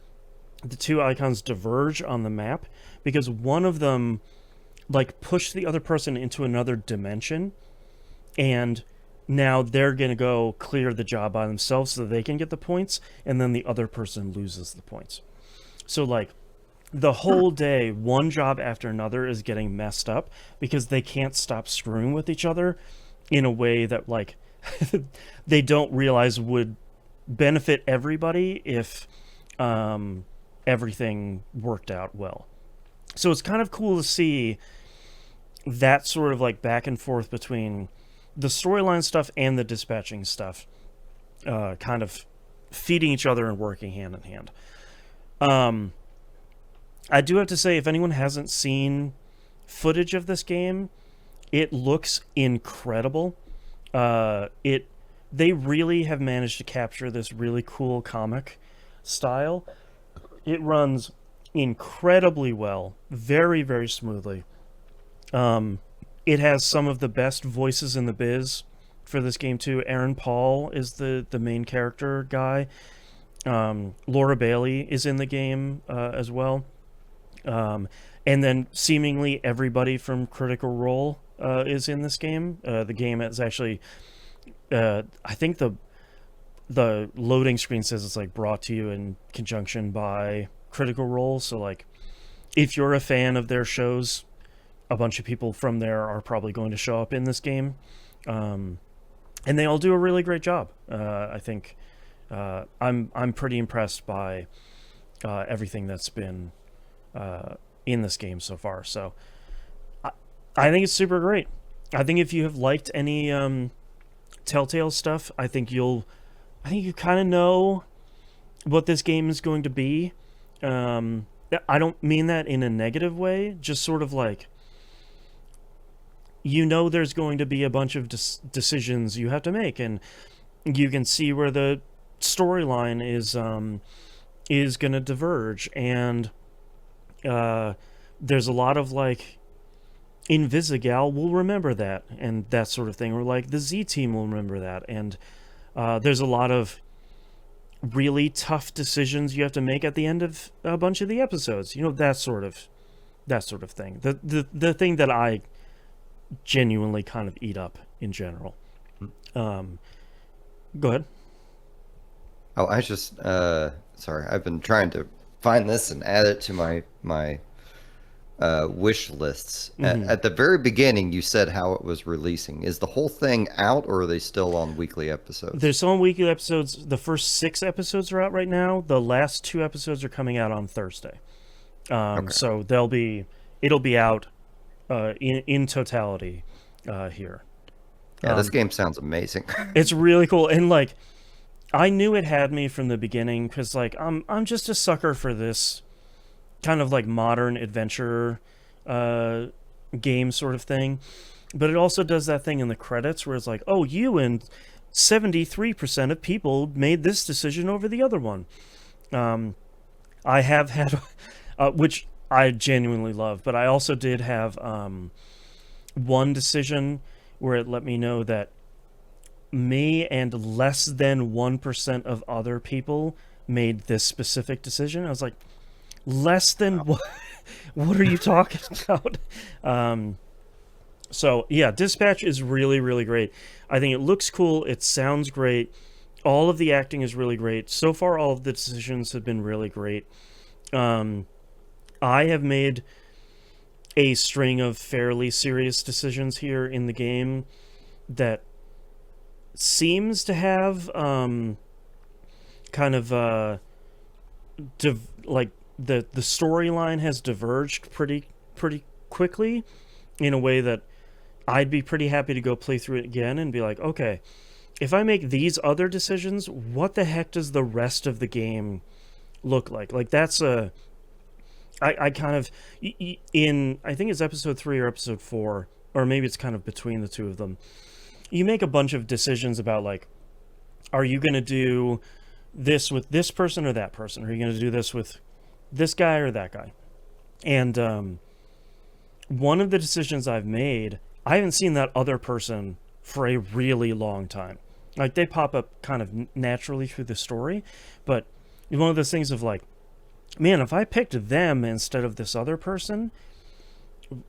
the 2 icons diverge on the map because one of them like push the other person into another dimension, and now they're going to go clear the job by themselves so that they can get the points, and then the other person loses the points. So like the whole day, one job after another is getting messed up because they can't stop screwing with each other in a way that like they don't realize would benefit everybody if everything worked out well. So it's kind of cool to see that sort of like back and forth between the storyline stuff and the dispatching stuff, kind of feeding each other and working hand in hand. I do have to say, if anyone hasn't seen footage of this game, it looks incredible. They really have managed to capture this really cool comic style. It runs incredibly well, very, very smoothly. It has some of the best voices in the biz for this game too. Aaron Paul is the main character guy. Laura Bailey is in the game as well. And then seemingly everybody from Critical Role is in this game. The game is actually, I think the loading screen says it's like brought to you in conjunction by Critical Role. So like, if you're a fan of their shows, a bunch of people from there are probably going to show up in this game. And they all do a really great job. I think I'm pretty impressed by everything that's been in this game so far. So I think it's super great. I think if you have liked any Telltale stuff, I think you kind of know what this game is going to be. I don't mean that in a negative way, just sort of like, you know, there's going to be a bunch of decisions you have to make, and you can see where the storyline is going to diverge, and there's a lot of like, Invisigal will remember that, and that sort of thing, or like the Z team will remember that, and there's a lot of really tough decisions you have to make at the end of a bunch of the episodes, you know, that sort of thing. The thing that I genuinely kind of eat up in general. Go ahead. Oh, I just sorry, I've been trying to find this and add it to my wish lists. Mm-hmm. At the very beginning, you said how it was releasing. Is the whole thing out, or are they still on weekly episodes? They're still on weekly episodes. The first 6 episodes are out right now. The last 2 episodes are coming out on Thursday. Okay. So it'll be out in totality here. Yeah, this game sounds amazing. It's really cool, and like, I knew it had me from the beginning because like I'm just a sucker for this kind of like modern adventure game sort of thing. But it also does that thing in the credits where it's like, oh, you and 73% of people made this decision over the other one. I have had, which I genuinely love, but I also did have one decision where it let me know that me and less than 1% of other people made this specific decision. I was like, less than what? What are you talking about? So yeah, Dispatch is really, really great. I think it looks cool. It sounds great. All of the acting is really great. So far, all of the decisions have been really great. I have made a string of fairly serious decisions here in the game that seems to have kind of like the storyline has diverged pretty quickly in a way that I'd be pretty happy to go play through it again and be like, okay, if I make these other decisions, what the heck does the rest of the game look like? Like, that's I kind of, in, I think it's episode 3 or episode 4, or maybe it's kind of between the two of them, you make a bunch of decisions about, like, are you going to do this with this person or that person? Are you going to do this with this guy or that guy? And one of the decisions I've made, I haven't seen that other person for a really long time. Like, they pop up kind of naturally through the story, but one of those things of like, man, if I picked them instead of this other person,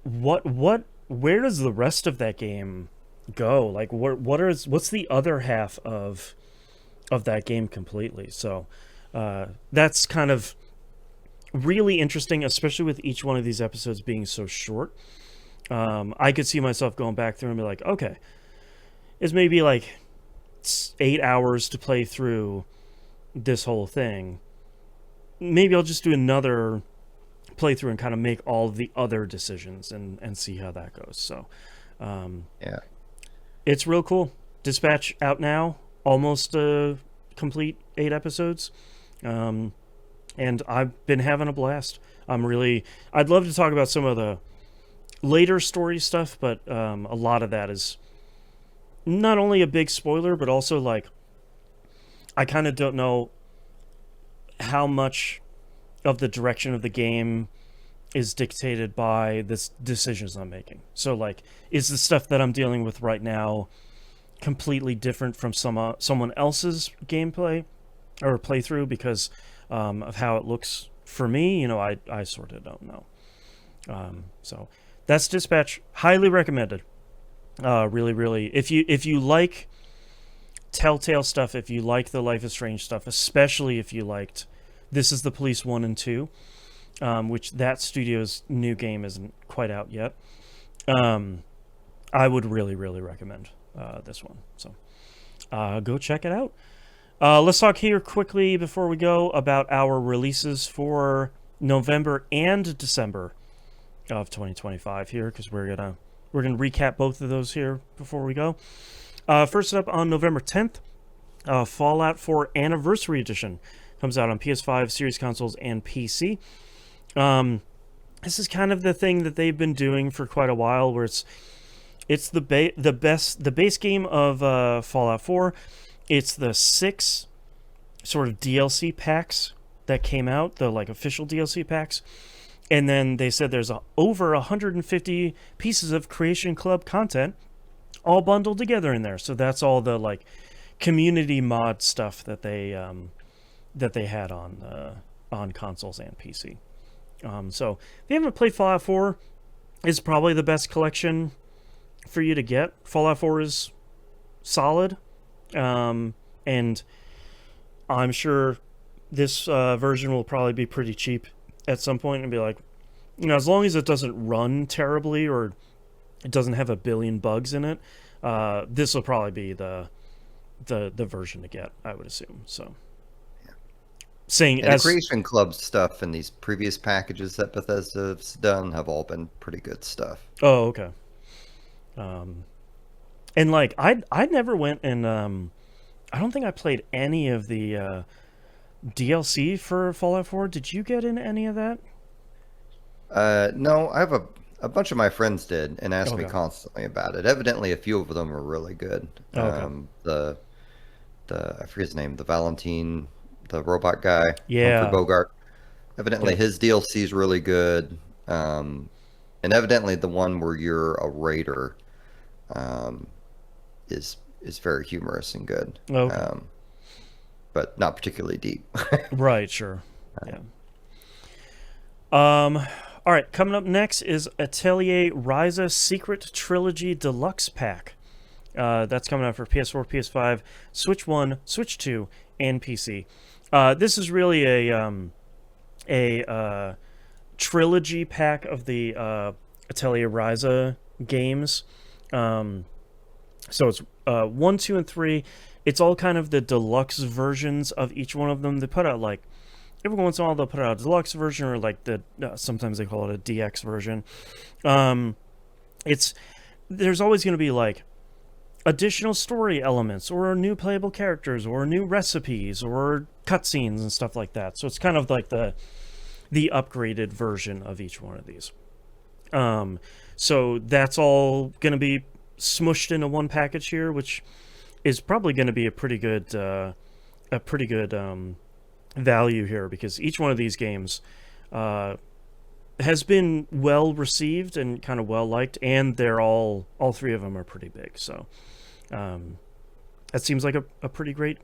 where does the rest of that game go? Like, what's the other half of that game completely? So that's kind of really interesting, especially with each one of these episodes being so short. I could see myself going back through and be like, okay, it's maybe like 8 hours to play through this whole thing. Maybe I'll just do another playthrough and kind of make all the other decisions and see how that goes. So, Yeah. it's real cool. Dispatch out now, almost complete 8 episodes. And I've been having a blast. I'd love to talk about some of the later story stuff, but a lot of that is not only a big spoiler, but also like I kind of don't know how much of the direction of the game is dictated by the decisions I'm making. So like, is the stuff that I'm dealing with right now completely different from someone else's gameplay or playthrough because of how it looks for me? I sort of don't know. So that's Dispatch. Highly recommended. Really, really. If you like Telltale stuff, if you like the Life is Strange stuff, especially if you liked This Is the Police 1 and 2, which that studio's new game isn't quite out yet, I would really, really recommend this one. So go check it out. Let's talk here quickly before we go about our releases for November and December of 2025 here, because we're gonna recap both of those here before we go. First up, on November 10th, Fallout 4 Anniversary Edition comes out on PS5, Series consoles, and PC. This is kind of the thing that they've been doing for quite a while, where it's the base game of Fallout 4. It's the 6 sort of DLC packs that came out, the like official DLC packs. And then they said there's over 150 pieces of Creation Club content all bundled together in there. So that's all the like community mod stuff that they had on consoles and PC. So if you haven't played Fallout 4, it's probably the best collection for you to get. Fallout 4 is solid, and I'm sure this version will probably be pretty cheap at some point and be like, as long as it doesn't run terribly or it doesn't have a billion bugs in it, this will probably be the version to get, I would assume. So, saying and the Creation Club stuff and these previous packages that Bethesda's done have all been pretty good stuff. Oh, okay. And like I never went and I don't think I played any of the DLC for Fallout 4. Did you get in any of that? No, I have a bunch of my friends did and asked me Okay. constantly about it. Evidently, a few of them were really good. Okay. The I forget his name, the Valentine, the robot guy, Yeah. Humphrey Bogart. Evidently, Yeah. his DLC is really good. And evidently, the one where you're a raider is very humorous and good. Okay. But not particularly deep. Right, sure. Yeah. All right, coming up next is Atelier Ryza Secret Trilogy Deluxe Pack. That's coming out for PS4, PS5, Switch 1, Switch 2, and PC. This is really a trilogy pack of the Atelier Ryza games. So it's 1, 2, and 3. It's all kind of the deluxe versions of each one of them. They put out like every once in a while they'll put out a deluxe version or like sometimes they call it a DX version. There's always going to be like additional story elements or new playable characters or new recipes or cutscenes and stuff like that. So it's kind of like the upgraded version of each one of these. So that's all going to be smushed into one package here, which is probably going to be a pretty good value here, because each one of these games has been well received and kind of well liked, and they're all three of them are pretty big. So that seems like a pretty great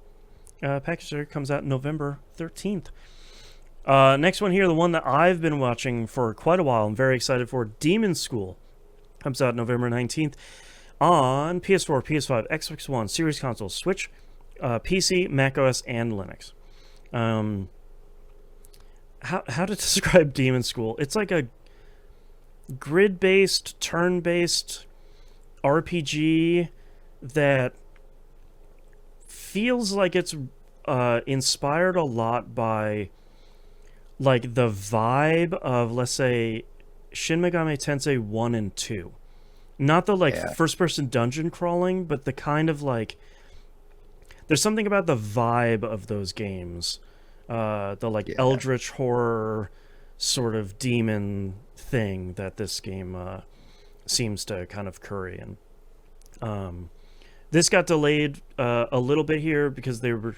package there. It comes out November 13th. Next one here, the one that I've been watching for quite a while. I'm very excited for. Demon School comes out November 19th on PS4, PS5, Xbox One, Series Console, Switch, PC, macOS, and Linux. How to describe Demon School? It's like a grid-based, turn-based RPG that feels like it's inspired a lot by like the vibe of, let's say, Shin Megami Tensei 1 and 2. Not the like first-person dungeon crawling, but the kind of like there's something about the vibe of those games. The like eldritch horror sort of demon thing that this game seems to kind of curry. And this got delayed a little bit here because they were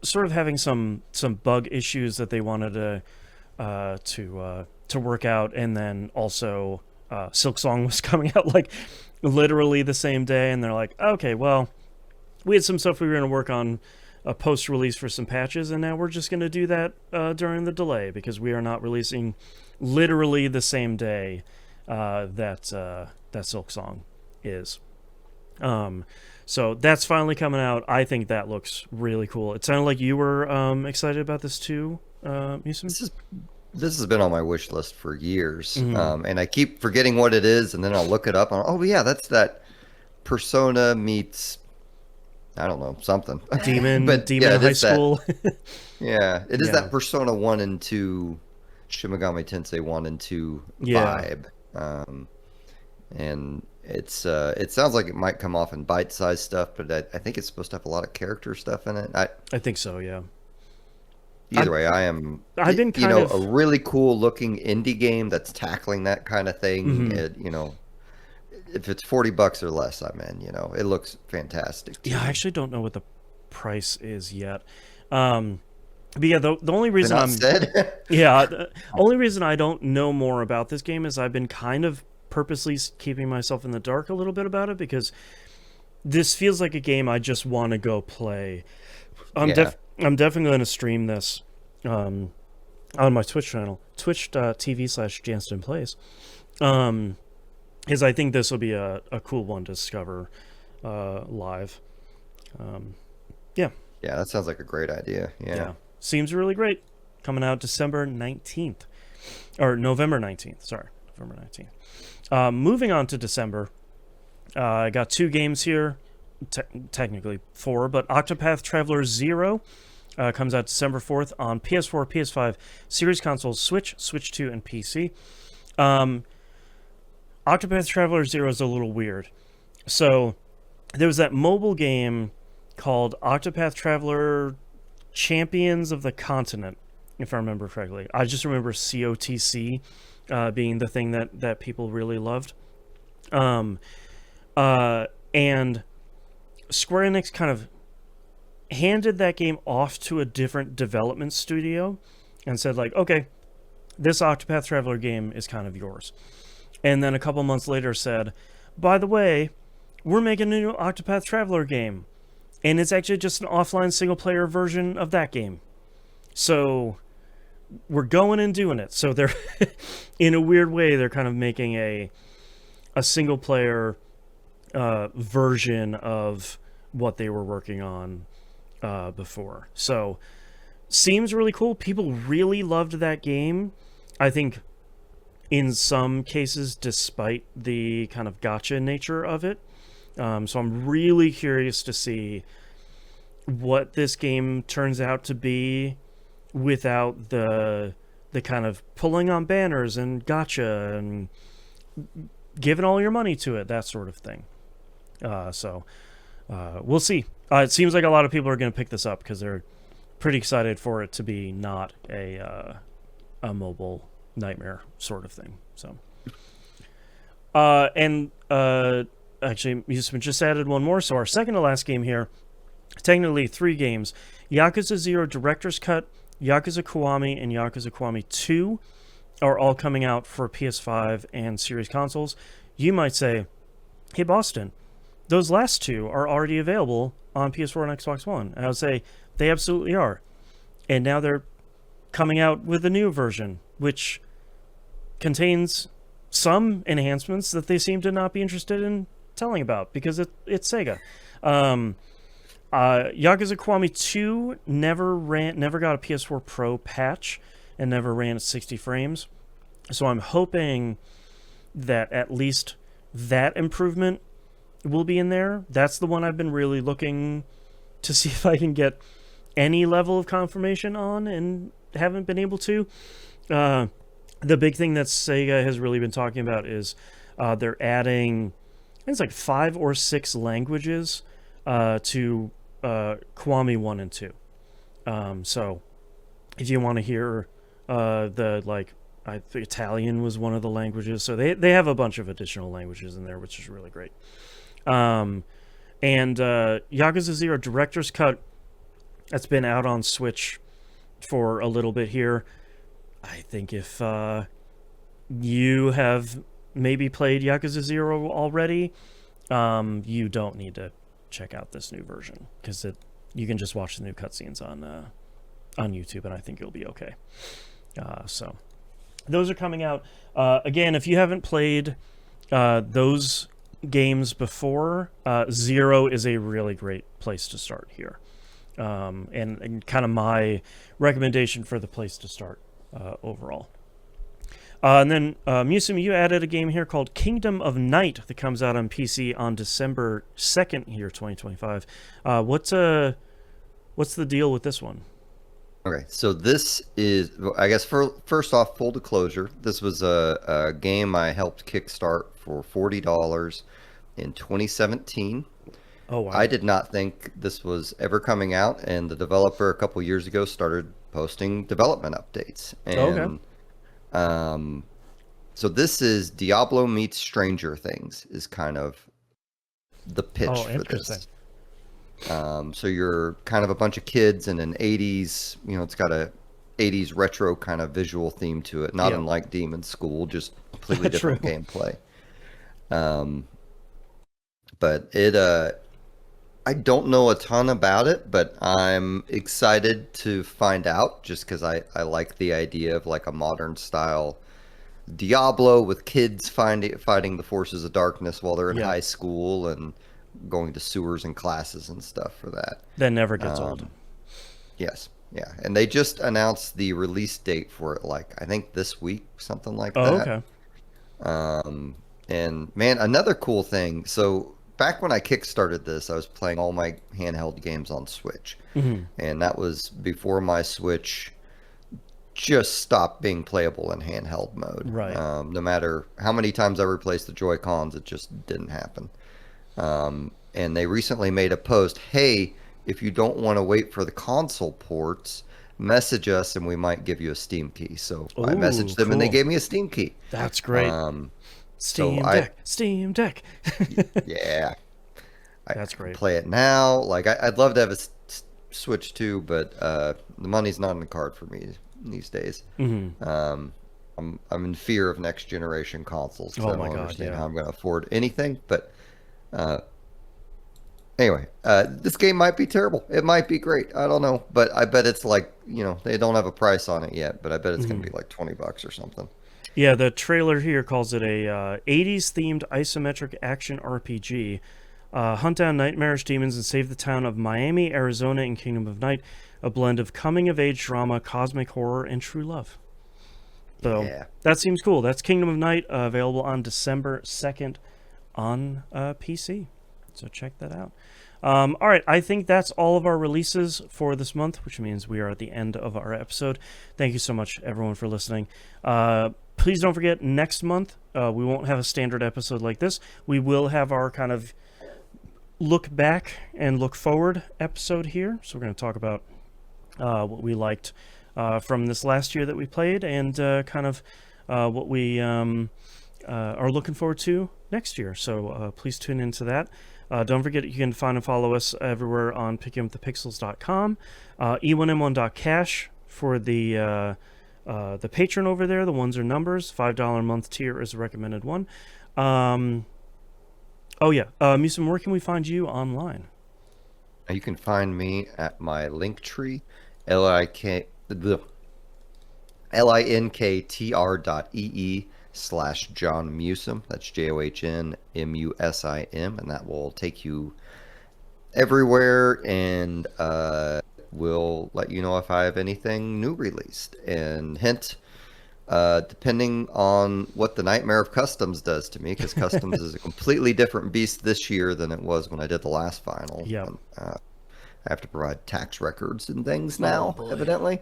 sort of having some bug issues that they wanted to work out, and then also Silk Song was coming out like literally the same day, and they're like, okay, well, we had some stuff we were going to work on a post-release for some patches, and now we're just going to do that during the delay because we are not releasing literally the same day that Silk Song is. So that's finally coming out. I think that looks really cool. It sounded like you were excited about this too, Yusuf? This has been on my wish list for years, and I keep forgetting what it is, and then I'll look it up. And oh yeah, that's that Persona meets, I don't know, something. Demon High School. Yeah, it is that Persona 1 and 2, Shin Megami Tensei 1 and 2 vibe. And it sounds like it might come off in bite-sized stuff, but I think it's supposed to have a lot of character stuff in it. I think so, yeah. Either way, I've been kind of a really cool looking indie game that's tackling that kind of thing. It, if it's $40 or less, I'm in. It looks fantastic. Yeah, I actually don't know what the price is yet. But yeah, the only reason the only reason I don't know more about this game is I've been kind of purposely keeping myself in the dark a little bit about it because this feels like a game I just want to go play. I'm definitely going to stream this on my Twitch channel, twitch.tv/JanstonPlays, because I think this will be a cool one to discover live. Yeah, that sounds like a great idea. Yeah. Seems really great. Coming out December 19th. Or November 19th. Sorry, November 19th. Moving on to December. I got 2 games here. Technically 4, but Octopath Traveler 0 comes out December 4th on PS4, PS5, Series Consoles, Switch, Switch 2, and PC. Octopath Traveler 0 is a little weird. So, there was that mobile game called Octopath Traveler Champions of the Continent, if I remember correctly. I just remember COTC being the thing that people really loved. And Square Enix kind of handed that game off to a different development studio and said, like, okay, this Octopath Traveler game is kind of yours. And then a couple months later said, by the way, we're making a new Octopath Traveler game. And it's actually just an offline single-player version of that game. So we're going and doing it. So they're, in a weird way, they're kind of making a single-player version of what they were working on before. So seems really cool. People really loved that game. I think in some cases, despite the kind of gacha nature of it. So I'm really curious to see what this game turns out to be without the kind of pulling on banners and gacha and giving all your money to it, that sort of thing. So we'll see. It seems like a lot of people are going to pick this up because they're pretty excited for it to be not a mobile nightmare sort of thing. So, actually, Yusuf just added one more. So our second to last game here, technically 3 games: Yakuza 0 Director's Cut, Yakuza Kiwami, and Yakuza Kiwami 2 are all coming out for PS5 and Series consoles. You might say, hey, Boston, those last 2 are already available on PS4 and Xbox One. And I would say they absolutely are. And now they're coming out with a new version, which contains some enhancements that they seem to not be interested in telling about because it's Sega. Yakuza Kiwami 2 never got a PS4 Pro patch and never ran at 60 frames. So I'm hoping that at least that improvement will be in there. That's the one I've been really looking to see if I can get any level of confirmation on and haven't been able to. The big thing that Sega has really been talking about is they're adding, I think it's like 5 or 6 languages to Kiwami 1 and 2. So if you want to hear I think Italian was one of the languages. So they have a bunch of additional languages in there, which is really great. And Yakuza 0 Director's Cut, that's been out on Switch for a little bit here. I think if you have maybe played Yakuza 0 already, you don't need to check out this new version because you can just watch the new cutscenes on YouTube, and I think you'll be okay. So those are coming out. Again, if you haven't played those games before, 0 is a really great place to start here. And kind of my recommendation for the place to start overall. And then, Musum, you added a game here called Kingdom of Night that comes out on PC on December 2nd here, 2025. What's the deal with this one? Okay, so this is, I guess, first off, full disclosure, this was a game I helped kickstart for $40 in 2017. Oh, wow. I did not think this was ever coming out, and the developer a couple years ago started posting development updates. And so this is Diablo meets Stranger Things is kind of the pitch for this. So you're kind of a bunch of kids in an 80s, it's got a 80s retro kind of visual theme to it, not unlike Demon's School, just completely different gameplay. But I don't know a ton about it, but I'm excited to find out just because I like the idea of like a modern style Diablo with kids fighting the forces of darkness while they're in high school and going to sewers and classes and stuff for that. That never gets old. Yes. Yeah. And they just announced the release date for it, like, I think this week, something like that. Okay. And man, another cool thing. So back when I kickstarted this, I was playing all my handheld games on Switch. Mm-hmm. And that was before my Switch just stopped being playable in handheld mode. Right. No matter how many times I replaced the Joy-Cons, it just didn't happen. And they recently made a post, hey, if you don't want to wait for the console ports, message us and we might give you a Steam key. So I messaged them and they gave me a Steam key. That's great. Steam Deck. Yeah. That's great. Play it now. Like I'd love to have a Switch too, but the money's not in the card for me these days. Mm-hmm. I'm in fear of next generation consoles. I don't understand how I'm going to afford anything, but anyway, this game might be terrible. It might be great. I don't know, but I bet it's like, they don't have a price on it yet, but I bet it's going to be like $20 or something. Yeah, the trailer here calls it a 80s themed isometric action RPG. Hunt down nightmarish demons and save the town of Miami, Arizona in Kingdom of Night, a blend of coming of age drama, cosmic horror, and true love. So that seems cool. That's Kingdom of Night, available on December 2nd on PC. So check that out. All right, I think that's all of our releases for this month, which means we are at the end of our episode. Thank you so much, everyone, for listening. Please don't forget, next month, we won't have a standard episode like this. We will have our kind of look back and look forward episode here. So we're going to talk about what we liked from this last year that we played and kind of what we are looking forward to next year. So please tune into that. Don't forget you can find and follow us everywhere on pickingupthepixels.com, e1m1.cash for the patron over there. The ones are numbers. $5 a month tier is a recommended one. Musum, where can we find you online? You can find me at my Linktree, linktr.ee/John Musim. That's JOHNMUSIM, and that will take you everywhere, and we'll let you know if I have anything new released. And hint, depending on what the Nightmare of Customs does to me, because Customs is a completely different beast this year than it was when I did the last final. Yeah. I have to provide tax records and things Oh, now, boy. evidently.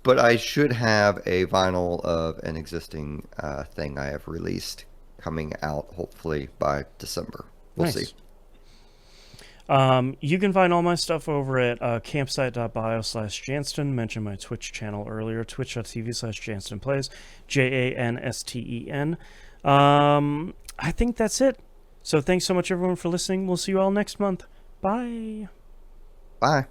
But I should have a vinyl of an existing thing I have released coming out hopefully by December. We'll Nice. see. You can find all my stuff over at campsite.bio/Jansten. Mentioned my Twitch channel earlier, twitch.tv/JanstenPlays, JANSTEN. I think that's it. So thanks so much, everyone, for listening. We'll see you all next month. Bye. Bye.